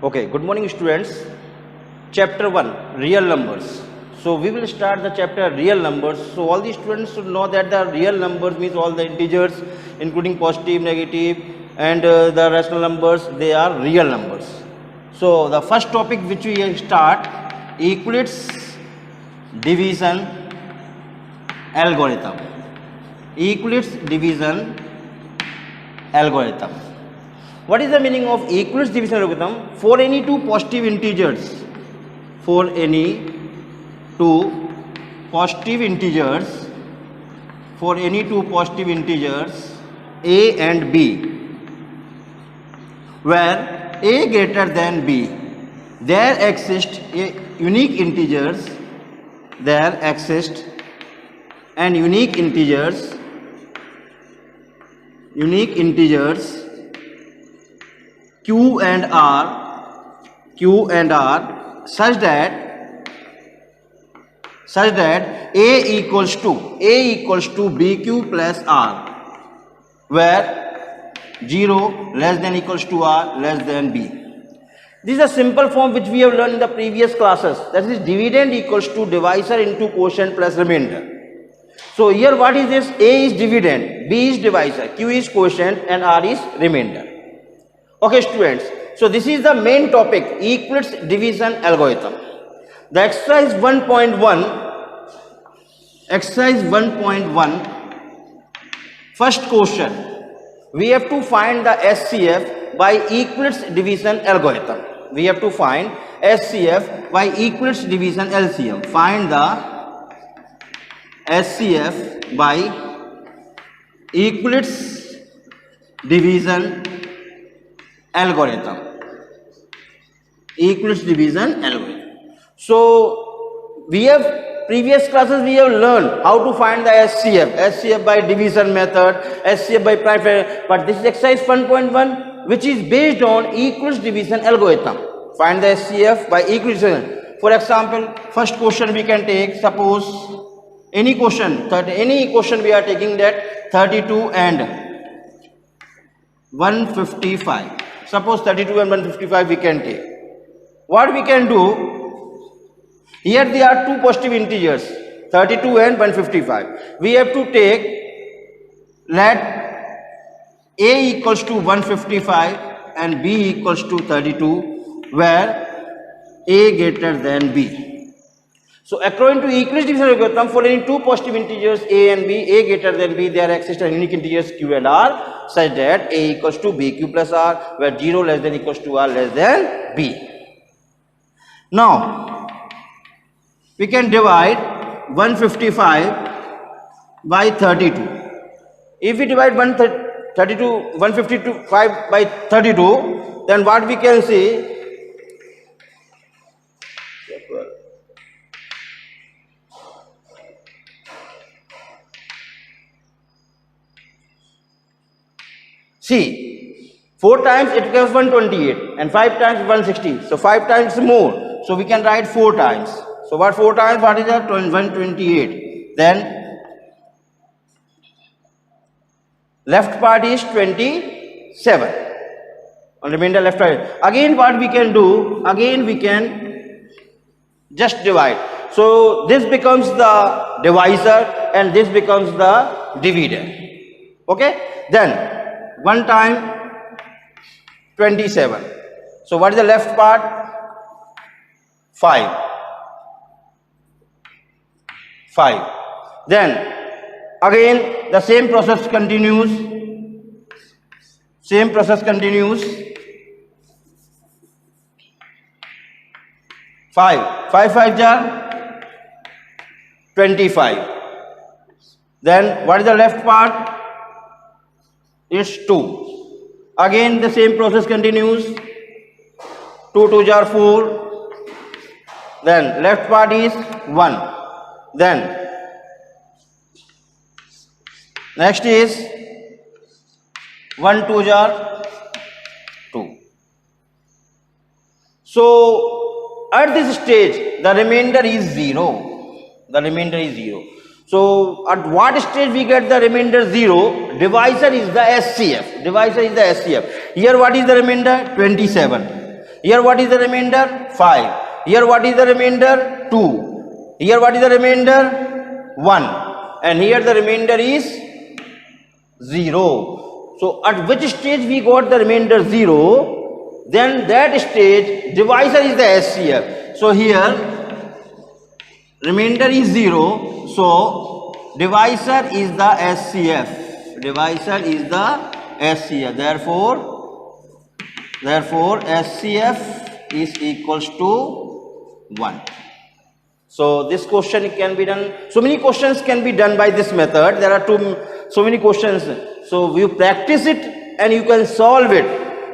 Okay, good morning students. Chapter 1, real numbers. So we will start the chapter real numbers. So all the students should know that the real numbers means all the integers including positive, negative and the rational numbers, they are real numbers. So the first topic which we start, Euclid's division algorithm. Euclid's division algorithm. What is the meaning of Euclid's division algorithm? For any two positive integers, a and b, where a greater than b, there exist unique integers, q and r such that a equals to bq plus r, where 0 less than equals to r less than b. This is a simple form which we have learned in the previous classes, that is dividend equals to divisor into quotient plus remainder. So here what is this? A is dividend, b is divisor, q is quotient and r is remainder. Okay students, so this is the main topic, Euclid's division algorithm. The exercise 1.1, first question, we have to find the SCF by Euclid's division algorithm. We have to find SCF by Euclid's division LCM. Find the SCF by Euclid's division algorithm. So we have previous classes we have learned how to find the SCF by division method, SCF by prime factor, but this is exercise 1.1 which is based on Euclid's division algorithm. Find the SCF by Euclid's division. For example, first question we can take, suppose any question we are taking, that 32 and 155. Suppose 32 and 155 we can take. What we can do, here there are two positive integers, 32 and 155. We have to take, let a equals to 155 and b equals to 32, where a greater than b. So according to Euclid's division algorithm, for any two positive integers a and b, a greater than b, there exist unique integers q and r such that a equals to bq plus r, where 0 less than equals to r less than b. Now we can divide 155 by 32. If we divide 155 by 32, then what we can see, see, 4 times it becomes 128 and 5 times 160. So 5 times more. So we can write 4 times. So what 4 times? What is that? 128. Then left part is 27. On remainder left part. Again what we can do? Again we can just divide. So this becomes the divisor and this becomes the divider. Okay? Then 1 time 27. So what is the left part? 5. Then again the same process continues. 5 5 are 25. Then what is the left part? Is 2. Again the same process continues. 2 2 are 4. Then left part is 1. Then next is 1 2 are 2. So at this stage the remainder is 0. So at what stage we get the remainder 0? Divisor is the SCF. Here what is the remainder? 27. Here what is the remainder? 5. Here what is the remainder? 2. Here what is the remainder? 1. And here the remainder is 0. So at which stage we got the remainder 0? Then that stage divisor is the SCF. So here remainder is 0. So divisor is the SCF. Divisor is the SCF. Therefore SCF is equals to 1. So this question can be done. So many questions can be done by this method. There are so many questions. So you practice it and you can solve it.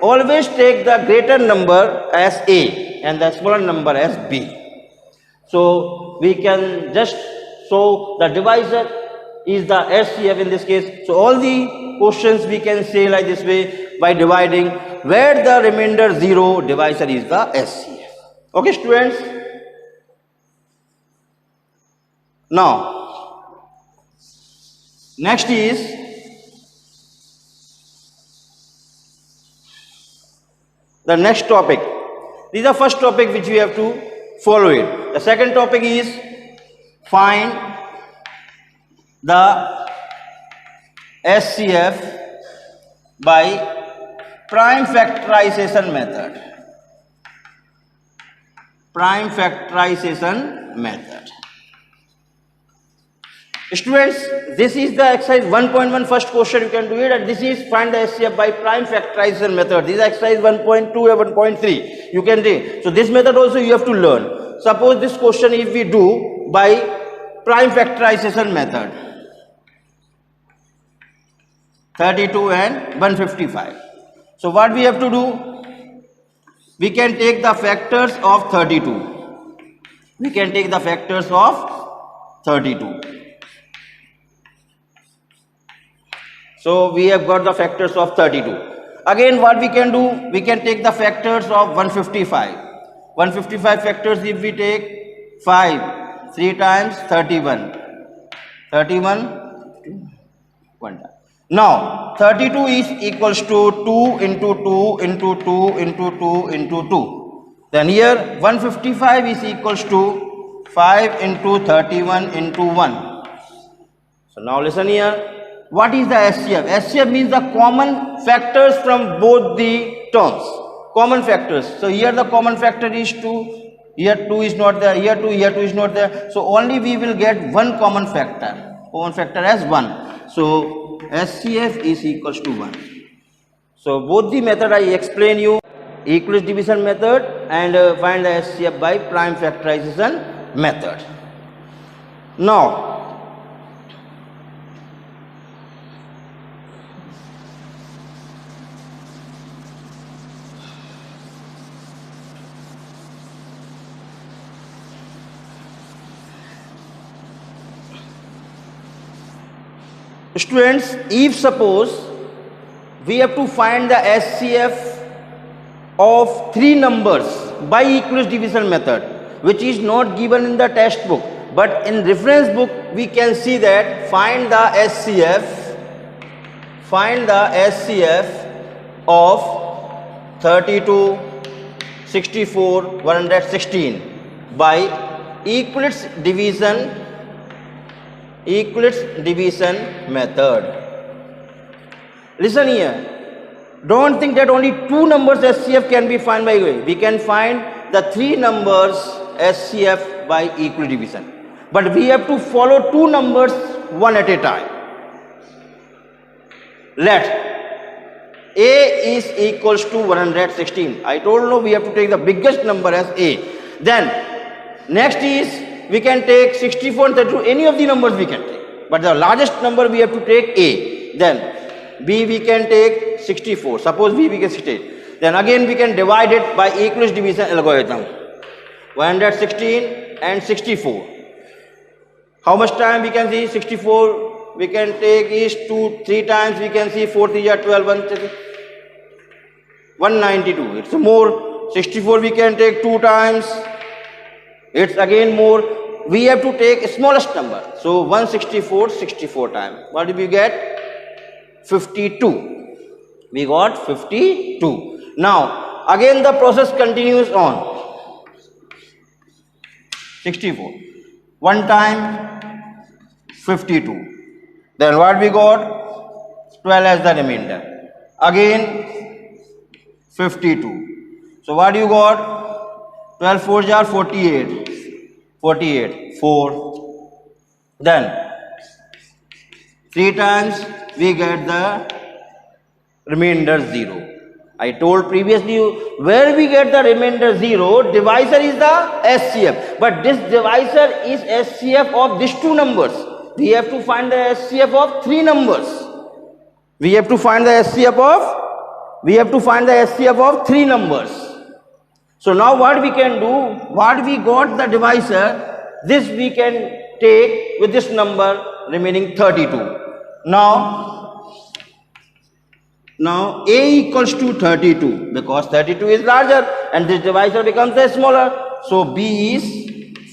Always take the greater number as A and the smaller number as B. So we can just show the divisor is the SCF in this case. So all the questions we can say like this way by dividing, where the remainder 0, divisor is the SCF. Okay students. Now next is the next topic. This is the first topic which we have to follow it. The second topic is find the SCF by prime factorization method. Prime factorization method. Students, this is the exercise 1.1 first question, you can do it, and this is find the SCF by prime factorization method. This is exercise 1.2 and 1.3 you can do. So this method also you have to learn. Suppose this question if we do by prime factorization method, 32 and 155. So what we have to do? We can take the factors of 32. We can take the factors of 32. So we have got the factors of 32. Again what we can do? We can take the factors of 155. 155 factors if we take 5, 3 times 31. 31, 1 time. Now 32 is equals to 2 into 2 into 2 into 2 into 2. Then here 155 is equals to 5 into 31 into 1. So now listen here. What is the SCF? SCF means the common factors from both the terms. Common factors. So here the common factor is 2. Here 2 is not there. Here 2 is not there. So only we will get one common factor. Common factor as 1. So SCF is equals to 1. So both the method I explain you, Euclid's division method and find the SCF by prime factorization method. Now students, if suppose we have to find the SCF of 3 numbers by Euclid's division method, which is not given in the textbook, but in reference book we can see that find the SCF of 32, 64, 116 by Euclid's division method. Listen here, don't think that only 2 numbers SCF can be found by way. We can find the 3 numbers SCF by Euclid division, but we have to follow 2 numbers one at a time. Let A is equals to 116. I told you we have to take the biggest number as A. Then next is we can take 64 and 32, any of the numbers we can take, but the largest number we have to take A. Then B we can take 64, suppose B we can 68. Then again we can divide it by Euclid's division algorithm, 116 and 64. How much time we can see? 64 we can take is 3 times, we can see 4 3 are 12, 192. It's more. 64 we can take 2 times, it's again more. We have to take smallest number, so 164 64 times. What did we get? 52. We got 52. Now again the process continues on. 64. One time 52. Then what we got? 12 as the remainder. Again 52. So what you got? 12 4s are 48. 48. 4. Then 3 times we get the remainder 0. I told previously where we get the remainder 0, divisor is the SCF. But this divisor is SCF of these two numbers. We have to find the SCF of 3 numbers. We have to find the SCF of 3 numbers. So now what we can do, what we got the divisor, this we can take with this number remaining 32. Now A equals to 32 because 32 is larger and this divisor becomes smaller. So B is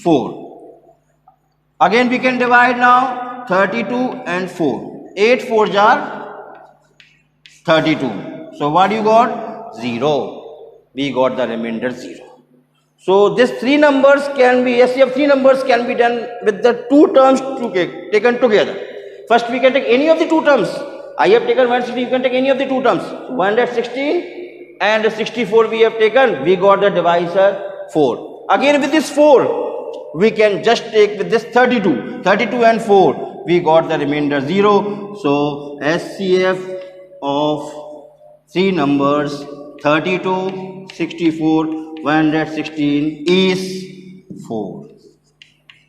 4. Again we can divide now 32 and 4. 8 4s are 32. So what you got? 0. We got the remainder 0. So these 3 numbers can be, SCF 3 numbers can be done with the 2 terms taken together. First we can take any of the 2 terms. I have taken 160, you can take any of the 2 terms. 116 and 64 we have taken, we got the divisor 4. Again with this 4, we can just take with this 32. 32 and 4, we got the remainder 0. So SCF of 3 numbers 32, 64, 116 is 4.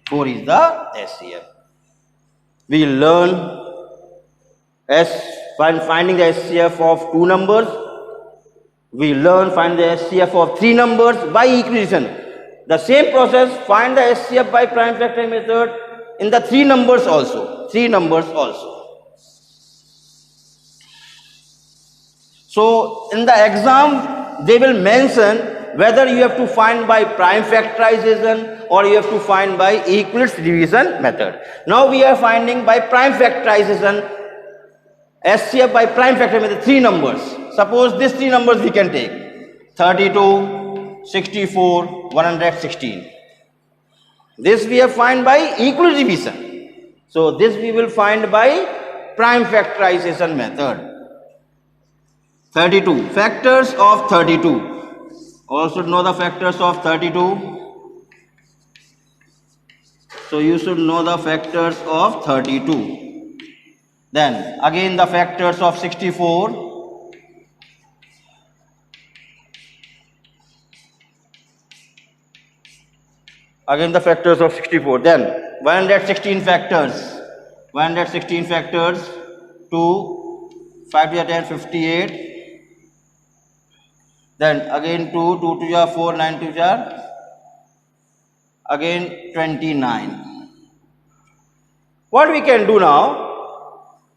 4 is the SCF. We learn finding the SCF of 2 numbers. We learn find the SCF of 3 numbers by equation. The same process, find the SCF by prime factoring method in the 3 numbers also. 3 numbers also. So in the exam they will mention whether you have to find by prime factorization or you have to find by Euclid's division method. Now we are finding by prime factorization SCF by prime factor method 3 numbers. Suppose these 3 numbers we can take 32, 64, 116. This we have find by Euclid division. So this we will find by prime factorization method. 32. Factors of 32. Also know the factors of 32. So you should know the factors of 32. Then again the factors of 64. Again the factors of 64. Then 116 factors. 116 factors. 2, 5 to the 10, 58. Then again 2, 2 to the 4, 9 to the again 29. What we can do now?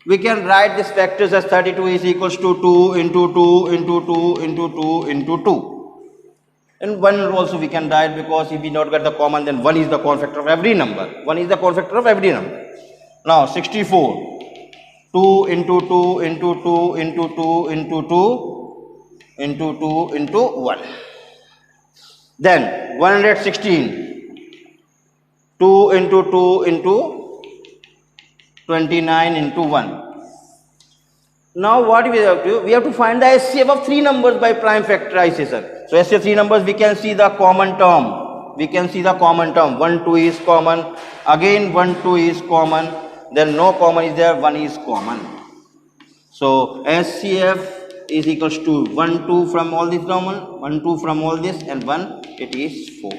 We can write these factors as 32 is equals to 2 into 2 into 2 into 2 into 2. And 1 also we can write because if we not get the common, then 1 is the common factor of every number. 1 is the common factor of every number. Now 64. 2 into 2 into 2 into 2 into 2 into 2 into 1. Then 116. 2 into 2 into 29 into 1. Now what we have to do? We have to find the SCF of 3 numbers by prime factorization. So SCF 3 numbers we can see the common term. We can see the common term. 1, 2 is common. Again 1, 2 is common. Then no common is there. 1 is common. So SCF is equals to 1, 2 from all this common. 1, 2 from all this and 1 it is 4.